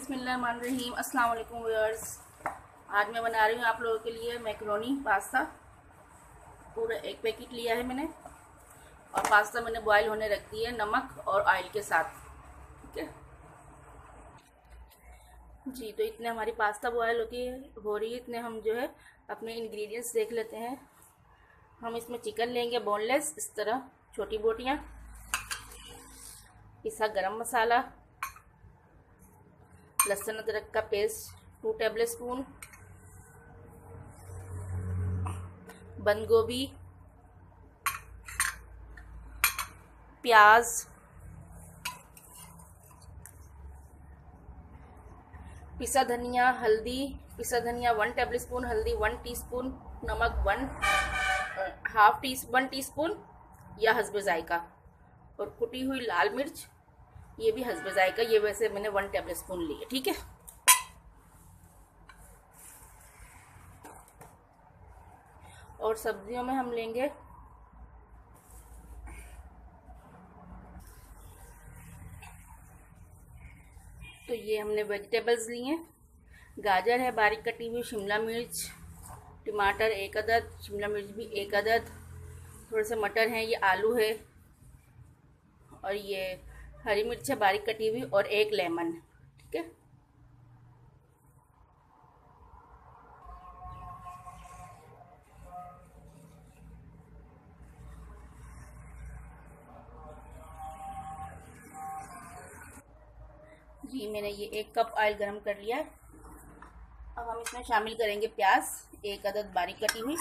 बिस्मिल्लाहिर्रहमानिर्रहीम। अस्सलाम वालेकुम व्यूअर्स। आज मैं बना रही हूँ आप लोगों के लिए मैकरोनी पास्ता। पूरा एक पैकेट लिया है मैंने और पास्ता मैंने बॉईल होने रख दिया है नमक और ऑयल के साथ। ठीक है जी, तो इतने हमारी पास्ता बॉयल हो रही है, इतने हम जो है अपने इंग्रेडिएंट्स देख लेते हैं। हम इसमें चिकन लेंगे बोनलेस, इस तरह छोटी बोटियाँ, पिसा गरम मसाला, लहसुन अदरक का पेस्ट 2 टेबल स्पून, बंद गोभी, प्याज, पिसा धनिया, हल्दी, पिसा धनिया 1 टेबल स्पून, हल्दी 1 टीस्पून, नमक 1 टीस्पून या हस्ब जायका, और कुटी हुई लाल मिर्च, ये भी हस्ब जायका, ये वैसे मैंने 1 टेबल स्पून ली है। ठीक है, और सब्जियों में हम लेंगे तो ये हमने वेजिटेबल्स ली हैं। गाजर है बारीक कटी हुई, शिमला मिर्च, टमाटर 1 अदद, शिमला मिर्च भी 1 अदद, थोड़े से मटर हैं, ये आलू है, और ये हरी मिर्च है बारीक कटी हुई, और 1 लेमन। ठीक है, जी मैंने ये 1 कप ऑयल गरम कर लिया है। अब हम इसमें शामिल करेंगे प्याज 1 अदद बारीक कटी हुई,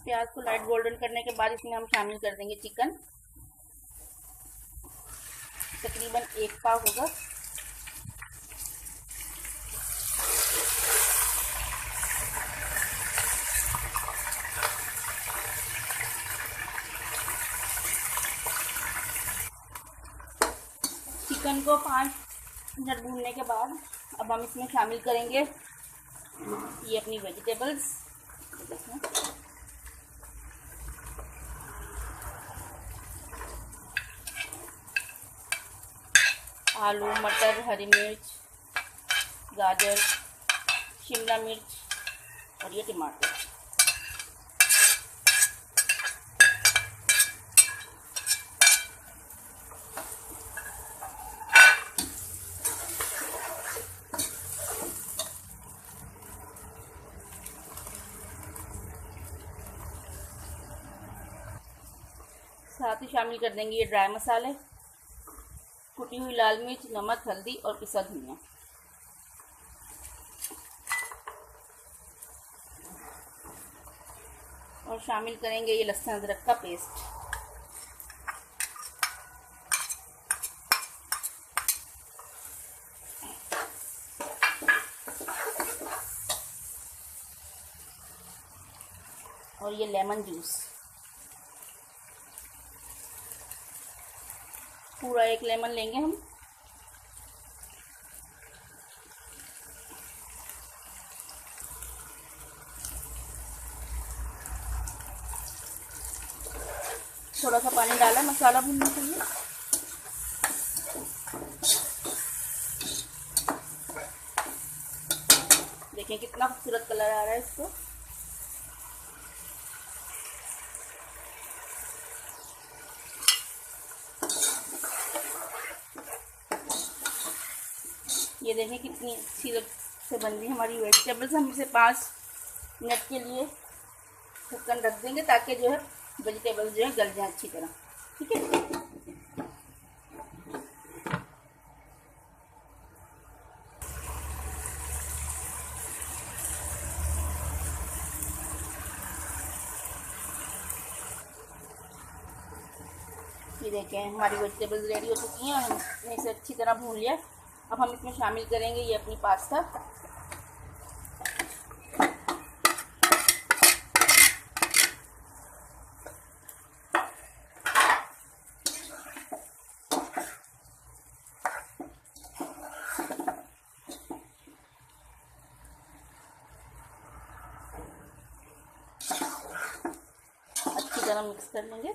प्याज को लाइट गोल्डन करने के बाद इसमें हम शामिल कर देंगे चिकन, तकरीबन 1 पाव होगा। चिकन को 5 मिनट भूनने के बाद अब हम इसमें शामिल करेंगे ये अपनी वेजिटेबल्स। आलू, मटर, हरी मिर्च, गाजर, शिमला मिर्च और ये टमाटर। साथ ही शामिल कर देंगे ये ड्राई मसाले, कुटी हुई लाल मिर्च, नमक, हल्दी और पिसा धनिया। और शामिल करेंगे ये लहसुन अदरक का पेस्ट। और ये लेमन जूस, पूरा 1 लेमन लेंगे हम। थोड़ा सा पानी डाला मसाला भूनने के लिए। देखिए कितना खूबसूरत कलर आ रहा है इसको। ये देखें कितनी अच्छी से बन रही है हमारी वेजिटेबल्स। हम इसे 5 मिनट के लिए ढक्कन रख देंगे ताकि जो है वेजिटेबल्स जो है गल जाए अच्छी तरह। ठीक है, ये देखें हमारी वेजिटेबल्स रेडी हो चुकी हैं, हमने इसे अच्छी तरह भून लिया। अब हम इसमें शामिल करेंगे ये अपनी पास्ता। तरह मिक्स कर लेंगे।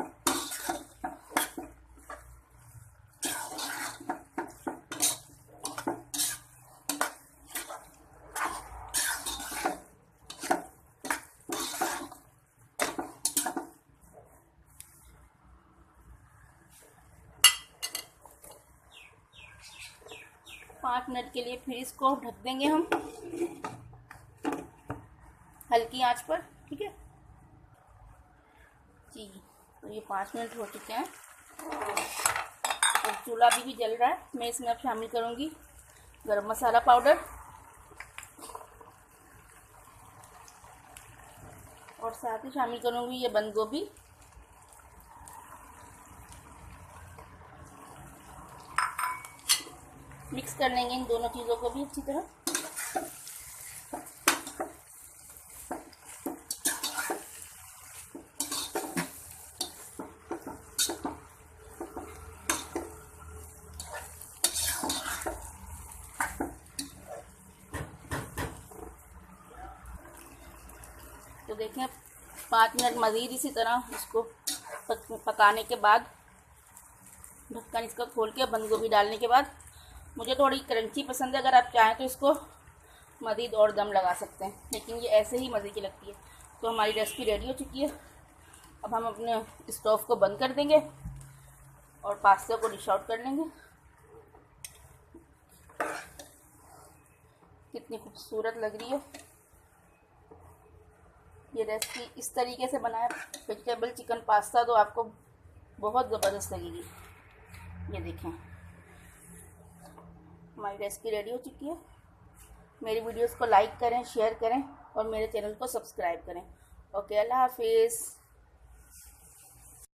5 मिनट के लिए फिर इसको ढक देंगे हम हल्की आंच पर। ठीक है जी, तो ये 5 मिनट हो चुके हैं और चूल्हा भी जल रहा है। मैं इसमें अब शामिल करूँगी गरम मसाला पाउडर और साथ ही शामिल करूँगी ये बंद गोभी। मिक्स कर लेंगे इन दोनों चीज़ों को भी अच्छी तरह। तो देखें 5 मिनट मज़ीद इसी तरह इसको पकाने के बाद ढक्कन इसका खोल के बंद गोभी डालने के बाद, मुझे थोड़ी क्रंची पसंद है, अगर आप चाहें तो इसको मज़ीद और दम लगा सकते हैं, लेकिन ये ऐसे ही मज़े की लगती है। तो हमारी रेसिपी रेडी हो चुकी है। अब हम अपने स्टोव को बंद कर देंगे और पास्ता को डिश आउट कर लेंगे। कितनी खूबसूरत लग रही है ये रेसिपी। इस तरीके से बनाया वेजिटेबल चिकन पास्ता तो आपको बहुत ज़बरदस्त लगेगी। ये देखें हमारी रेसिपी रेडी हो चुकी है। मेरी वीडियोस को लाइक करें, शेयर करें और मेरे चैनल को सब्सक्राइब करें। ओके, अल्लाह हाफिज़।